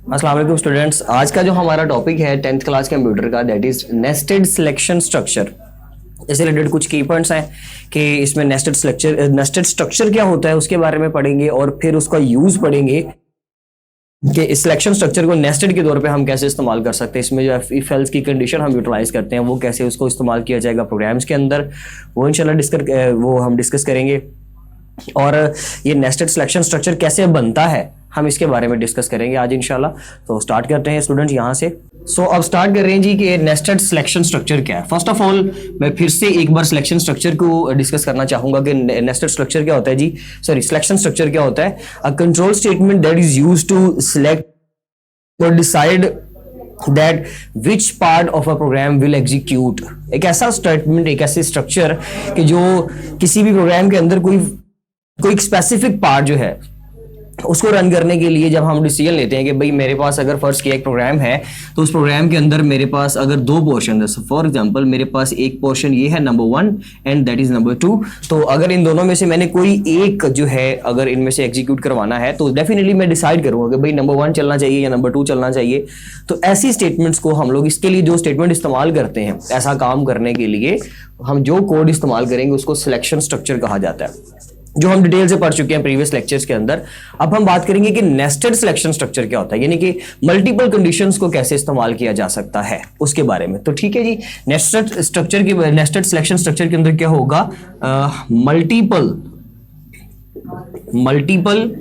अस्सलाम वालेकुम स्टूडेंट्स। आज का जो हमारा टॉपिक है 10th क्लास कंप्यूटर का, that is nested selection structure. इससे रिलेटेड कुछ की पॉइंट्स हैं कि इसमें नेस्टेड स्ट्रक्चर क्या होता है उसके बारे में पढ़ेंगे और फिर उसका यूज पढ़ेंगे कि इस सिलेक्शन स्ट्रक्चर को नेस्टेड के तौर पे हम कैसे इस्तेमाल कर सकते हैं। इसमें जो इफ एल्स की कंडीशन हम यूटिलाइज करते हैं वो कैसे उसको इस्तेमाल किया जाएगा प्रोग्राम्स के अंदर, वो इंशाल्लाह हम डिस्कस करेंगे। और ये नेस्टेड सिलेक्शन स्ट्रक्चर कैसे बनता है हम इसके बारे में डिस्कस करेंगे आज इंशाल्लाह। तो स्टार्ट करते हैं स्टूडेंट यहाँ से। अब स्टार्ट कर रहे हैं जी कि नेस्टेड सिलेक्शन स्ट्रक्चर क्या है। फर्स्ट ऑफ ऑल मैं फिर से एक बार सिलेक्शन स्ट्रक्चर को डिस्कस करना चाहूंगा कि नेस्टेड स्ट्रक्चर क्या होता है जी, सिलेक्शन स्ट्रक्चर क्या होता है। A control statement that is used to select और decide that which part of a program will execute. एक ऐसा स्टेटमेंट, एक ऐसे स्ट्रक्चर कि जो किसी भी प्रोग्राम के अंदर कोई स्पेसिफिक पार्ट जो है उसको रन करने के लिए जब हम डिसीजन लेते हैं कि भाई मेरे पास अगर फर्स्ट किया एक प्रोग्राम है तो उस प्रोग्राम के अंदर मेरे पास अगर दो पोर्शन है, फॉर एग्जांपल मेरे पास एक पोर्शन ये है number 1 and that is number 2, तो अगर इन दोनों में से मैंने कोई एक जो है अगर इनमें से एग्जीक्यूट करवाना है तो डेफिनेटली मैं डिसाइड करूंगा कि भाई नंबर 1 चलना चाहिए या नंबर 2 चलना चाहिए। तो ऐसी स्टेटमेंट्स को हम लोग इसके लिए जो स्टेटमेंट इस्तेमाल करते हैं ऐसा काम करने के लिए हम जो कोड इस्तेमाल करेंगे उसको सिलेक्शन स्ट्रक्चर कहा जाता है, जो हम डिटेल से पढ़ चुके हैं प्रीवियस लेक्चर्स के अंदर। अब हम बात करेंगे कि नेस्टेड सिलेक्शन स्ट्रक्चर क्या होता है, यानी कि मल्टीपल कंडीशंस को कैसे इस्तेमाल किया जा सकता है उसके बारे में। तो ठीक है जी, नेस्टेड सिलेक्शन स्ट्रक्चर के अंदर क्या होगा, मल्टीपल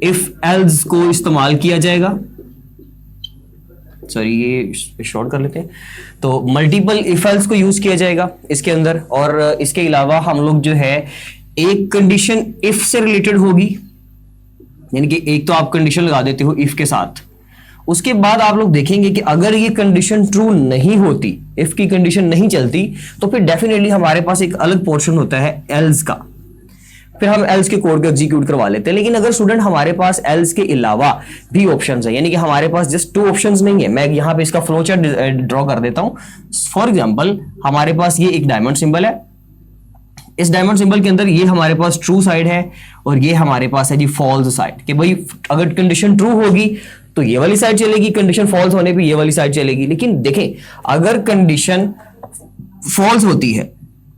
इफ एल्स को इस्तेमाल किया जाएगा। सॉरी ये शॉर्ट कर लेते हैं। तो मल्टीपल इफ एल्स को यूज किया जाएगा इसके अंदर, और इसके अलावा हम लोग जो है एक कंडीशन इफ से रिलेटेड होगी, यानी कि एक तो आप कंडीशन लगा देते हो इफ के साथ, उसके बाद आप लोग देखेंगे कि अगर ये कंडीशन ट्रू नहीं होती, इफ की कंडीशन नहीं चलती, तो फिर डेफिनेटली हमारे पास एक अलग पोर्शन होता है एल्स का, फिर हम एल्स के कोड को एग्जीक्यूट करवा लेते हैं। लेकिन अगर स्टूडेंट हमारे पास एल्स के अलावा भी ऑप्शंस है, यानी कि हमारे पास जस्ट 2 ऑप्शंस नहीं है, मैं यहां पे इसका फ्लो चार्ट ड्रॉ कर देता हूं। फॉर एग्जांपल हमारे पास ये एक डायमंड सिंबल है, इस डायमंड सिंबल के अंदर ये हमारे पास ट्रू साइड है और ये हमारे पास है जी फॉल्स साइड, कि भाई अगर कंडीशन ट्रू होगी तो ये वाली साइड चलेगी, कंडीशन फॉल्स होने पे ये वाली साइड चलेगी। लेकिन देखें अगर कंडीशन फॉल्स होती है,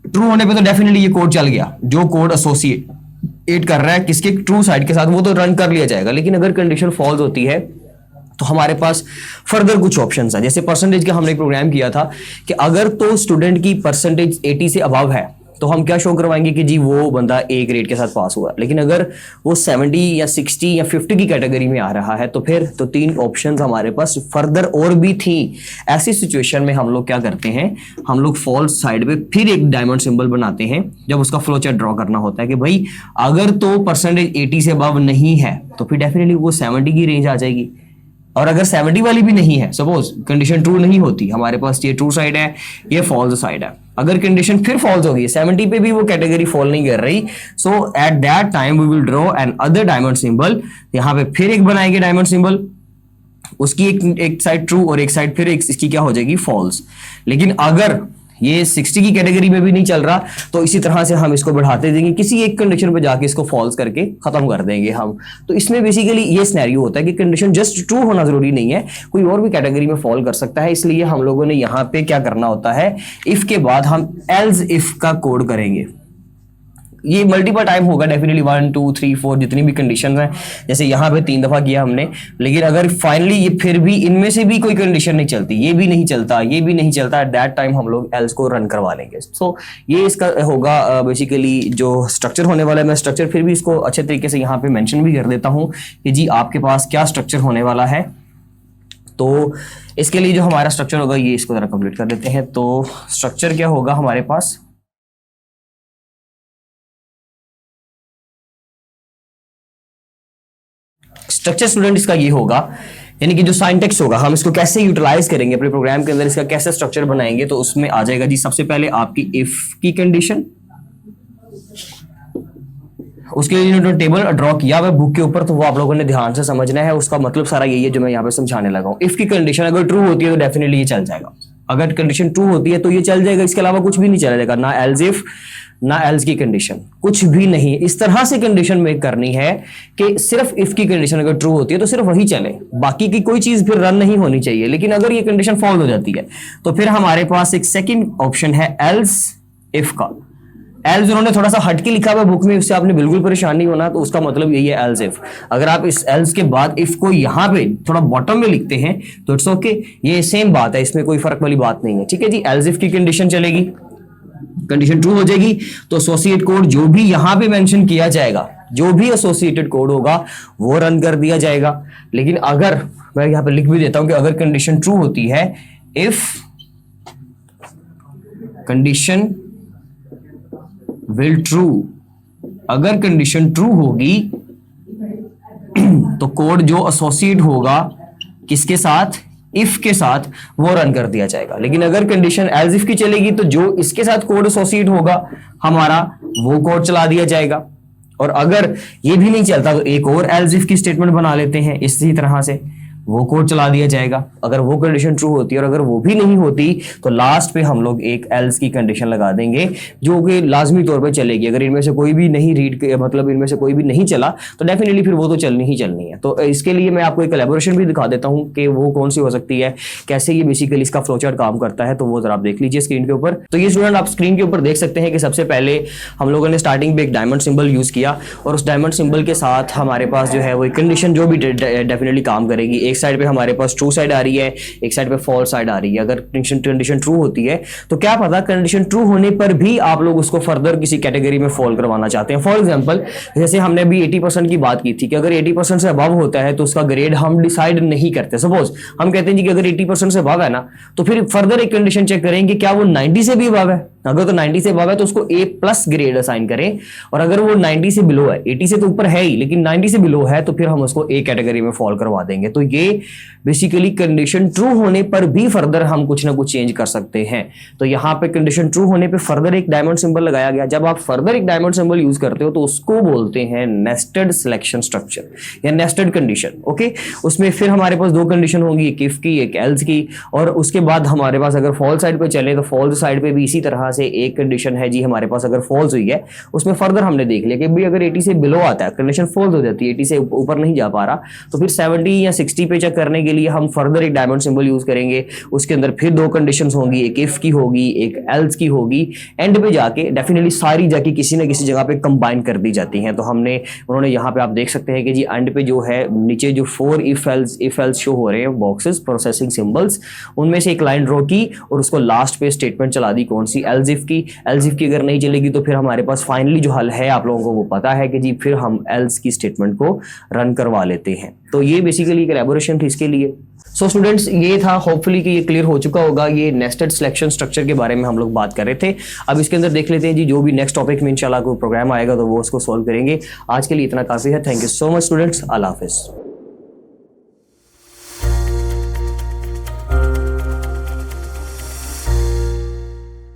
ट्रू होने पे तो डेफिनेटली ये कोड चल गया, जो कोड एसोसिएट कर रहा है किसके ट्रू साइड के साथ वो तो रन कर लिया जाएगा। लेकिन अगर कंडीशन फॉल्स होती है तो हमारे पास फर्दर कुछ ऑप्शंस है। जैसे परसेंटेज का हमने एक प्रोग्राम किया था कि अगर तो स्टूडेंट की परसेंटेज 80 से अबव है तो हम क्या शो करवाएंगे कि जी वो बंदा ए ग्रेड के साथ पास हुआ। लेकिन अगर वो 70 या 60 या 50 की कैटेगरी में आ रहा है तो फिर तो 3 ऑप्शंस हमारे पास फर्दर और भी थी। ऐसी सिचुएशन में हम लोग क्या करते हैं, हम लोग फॉल्स साइड पे फिर एक डायमंड सिंबल बनाते हैं जब उसका फ्लो चार्ट ड्रॉ करना होता है कि भाई अगर तो परसेंटेज 80 से अबव नहीं है तो फिर डेफिनेटली वो 70 की रेंज आ जाएगी। और अगर 70 वाली भी नहीं है, सपोज कंडीशन ट्रू नहीं होती, हमारे पास ये ट्रू साइड है ये फॉल्स साइड है, अगर कंडीशन फिर फॉल्स होगी 70 पे भी वो कैटेगरी फॉल नहीं कर रही, so at that time we will draw another diamond symbol. यहाँ पे फिर एक बनाएंगे डायमंड सिंबल, उसकी एक साइड ट्रू और एक साइड फिर इसकी क्या हो जाएगी फॉल्स। लेकिन अगर ये 60 की कैटेगरी में भी नहीं चल रहा तो इसी तरह से हम इसको बढ़ाते देंगे, किसी एक कंडीशन पे जाके इसको फॉल्स करके खत्म कर देंगे हम। तो इसमें बेसिकली ये सिनेरियो होता है कि कंडीशन जस्ट ट्रू होना जरूरी नहीं है, कोई और भी कैटेगरी में फॉल कर सकता है। इसलिए हम लोगों ने यहाँ पे क्या करना होता है, इफ के बाद हम एल्स इफ का कोड करेंगे। ये मल्टीपल टाइम होगा डेफिनेटली, 1 2 3 4 जितनी भी कंडीशन हैं, जैसे यहाँ पे 3 दफा किया हमने। लेकिन अगर फाइनली ये फिर भी इनमें से भी कोई कंडीशन नहीं चलती, ये भी नहीं चलता, ये भी नहीं चलता, एट दैट टाइम हम लोग एल्स को रन करवा लेंगे। सो ये इसका होगा बेसिकली जो स्ट्रक्चर होने वाला है। मैं स्ट्रक्चर फिर भी इसको अच्छे तरीके से यहाँ पे मेंशन भी कर देता हूँ कि जी आपके पास क्या स्ट्रक्चर होने वाला है। तो इसके लिए जो हमारा स्ट्रक्चर होगा ये इसको जरा कंप्लीट कर देते हैं। तो स्ट्रक्चर क्या होगा हमारे पास, स्ट्रक्चर स्टूडेंट इसका ये होगा, यानी कि जो साइंटेक्स होगा हम इसको कैसे यूटिलाइज करेंगे अपने प्रोग्राम के अंदर, इसका कैसे स्ट्रक्चर बनाएंगे। तो उसमें आ जाएगा जी सबसे पहले आपकी इफ की कंडीशन, उसके लिए जो टेबल ड्रॉ किया हुआ बुक के ऊपर तो वो आप लोगों ने ध्यान से समझना है, उसका मतलब सारा यही है जो मैं यहाँ पे समझाने लगा हूँ। इफ की कंडीशन अगर ट्रू होती है तो डेफिनेटली ये चल जाएगा। अगर कंडीशन ट्रू होती है तो ये चल जाएगा, इसके अलावा कुछ भी नहीं चलेगा, ना एल्स इफ ना एल्स की कंडीशन, कुछ भी नहीं। इस तरह से कंडीशन मेक करनी है कि सिर्फ इफ की कंडीशन अगर ट्रू होती है तो सिर्फ वही चले, बाकी की कोई चीज फिर रन नहीं होनी चाहिए। लेकिन अगर ये कंडीशन फॉल्स हो जाती है तो फिर हमारे पास एक सेकंड ऑप्शन है एल्स इफ का। एल्स उन्होंने थोड़ा सा हटके लिखा हुआ बुक में, उससे आपने बिल्कुल परेशान नहीं होना, तो उसका मतलब यही है एल्स इफ। अगर आप इस एल्स के बाद इफ को यहां पे थोड़ा बॉटम में लिखते हैं तो इट्स ओके, ये सेम बात है, इसमें कोई फर्क वाली बात नहीं है। ठीक है जी, एल्स इफ की कंडीशन चलेगी, कंडीशन ट्रू हो जाएगी तो एसोसिएट कोड जो भी यहां पे मेंशन किया जाएगा, जो भी एसोसिएटेड कोड होगा वो रन कर दिया जाएगा। लेकिन अगर मैं यहां पे लिख भी देता हूं कि अगर कंडीशन ट्रू होती है, इफ कंडीशन विल ट्रू, अगर कंडीशन ट्रू होगी तो कोड जो एसोसिएट होगा किसके साथ, इफ के साथ, वो रन कर दिया जाएगा। लेकिन अगर कंडीशन एल्स इफ की चलेगी तो जो इसके साथ कोड एसोसिएट होगा हमारा, वो कोड चला दिया जाएगा। और अगर ये भी नहीं चलता तो एक और एल्स इफ की स्टेटमेंट बना लेते हैं, इसी तरह से वो कोड चला दिया जाएगा अगर वो कंडीशन ट्रू होती है। और अगर वो भी नहीं होती तो लास्ट पे हम लोग एक एल्स की कंडीशन लगा देंगे जो कि लाजमी तौर पे चलेगी। अगर इनमें से कोई भी नहीं मतलब इनमें से कोई भी नहीं चला तो डेफिनेटली फिर वो तो चलनी ही चलनी है। तो इसके लिए मैं आपको एक कोलैबोरेशन भी दिखा देता हूं कि वो कौन सी हो सकती है, कैसे ये बेसिकली इसका फ्लोचार्ट काम करता है, तो वो जरा आप देख लीजिए स्क्रीन के ऊपर। तो ये स्टूडेंट आप स्क्रीन के ऊपर देख सकते हैं कि सबसे पहले हम लोगों ने स्टार्टिंग में एक डायमंड सिंबल यूज किया और उस डायमंड सिंबल के साथ हमारे पास जो है वो कंडीशन जो भी डेफिनेटली काम करेगी। एक साइड पे हमारे पास ट्रू साइड आ रही है, एक साइड पे फॉल्स साइड आ रही है। अगर कंडीशन ट्रू होती है तो क्या पता कंडीशन ट्रू होने पर भी आप लोग उसको फर्दर किसी कैटेगरी में फॉल करवाना चाहते हैं। फॉर एग्जांपल जैसे हमने अभी 80% की बात की थी कि अगर 80% से अबव होता है तो उसका ग्रेड हम डिसाइड नहीं करते। सपोज हम कहते हैं जी कि अगर 80% से अबव है ना तो फिर फर्दर एक कंडीशन चेक करेंगे क्या वो 90 से भी अबव है। अगर तो 90 से अबव है तो उसको A+ ग्रेड असाइन करें, और अगर वो 90 से बिलो है, 80 से तो ऊपर है ही लेकिन 90 से बिलो है तो फिर हम उसको A कैटेगरी में फॉल करवा देंगे। तो ये बेसिकली कंडीशन ट्रू होने पर भी फर्दर हम कुछ ना कुछ चेंज कर सकते हैं। तो यहाँ पे कंडीशन ट्रू होने पे फर्दर एक डायमंड सिंबल लगाया गया। जब आप फर्दर एक डायमंड सिंबल यूज करते हो तो उसको बोलते हैं नेस्टेड सिलेक्शन स्ट्रक्चर या नेस्टेड कंडीशन। ओके, उसमें फिर हमारे पास दो कंडीशन होंगी, एक इफ की एक एल्स की, और उसके बाद हमारे पास अगर फॉल्स साइड पे चले तो फॉल्स साइड पे भी इसी तरह से एक कंडीशन है जी हमारे पास। अगर फॉल्स हुई है उसमें फर्दर हमने देख लिया कि भाई अगर 80 से बिलो आता है, कंडीशन फॉल्स हो जाती है, 80 से ऊपर नहीं जा पा रहा, तो फिर 70 या 60 पे चेक करने के लिए हम फर्दर एक डायमंड सिंबल यूज करेंगे। उसके अंदर फिर दो कंडीशंस होंगी, एक इफ की होगी एक एल्स की होगी। एंड पे जाके डेफिनेटली सारी जाके किसी ना किसी जगह पे कंबाइन कर दी जाती हैं। तो उन्होंने यहाँ पे आप देख सकते हैं कि जी एंड पे जो है नीचे जो 4 इफ एल्स शो हो रहे हैं बॉक्सेस प्रोसेसिंग सिंबल्स, उनमें से एक लाइन ड्रॉ की और उसको लास्ट पे स्टेटमेंट चला दी कौन सी, एल्स इफ की। एल्स इफ की अगर नहीं चलेगी तो फिर हमारे पास फाइनली जो हल है आप लोगों को वो पता है कि जी फिर हम एल्स की स्टेटमेंट को रन करवा लेते हैं। तो ये बेसिकली एक एलैबोरेशन थी इसके लिए। सो स्टूडेंट्स ये था, होपफुली कि ये क्लियर हो चुका होगा। ये नेस्टेड सिलेक्शन स्ट्रक्चर के बारे में हम लोग बात कर रहे थे। अब इसके अंदर देख लेते हैं जी जो भी नेक्स्ट टॉपिक में इंशाल्लाह कोई प्रोग्राम आएगा तो वो उसको सॉल्व करेंगे। आज के लिए इतना काफी है। Thank you so much students, अल्लाह हाफिज़।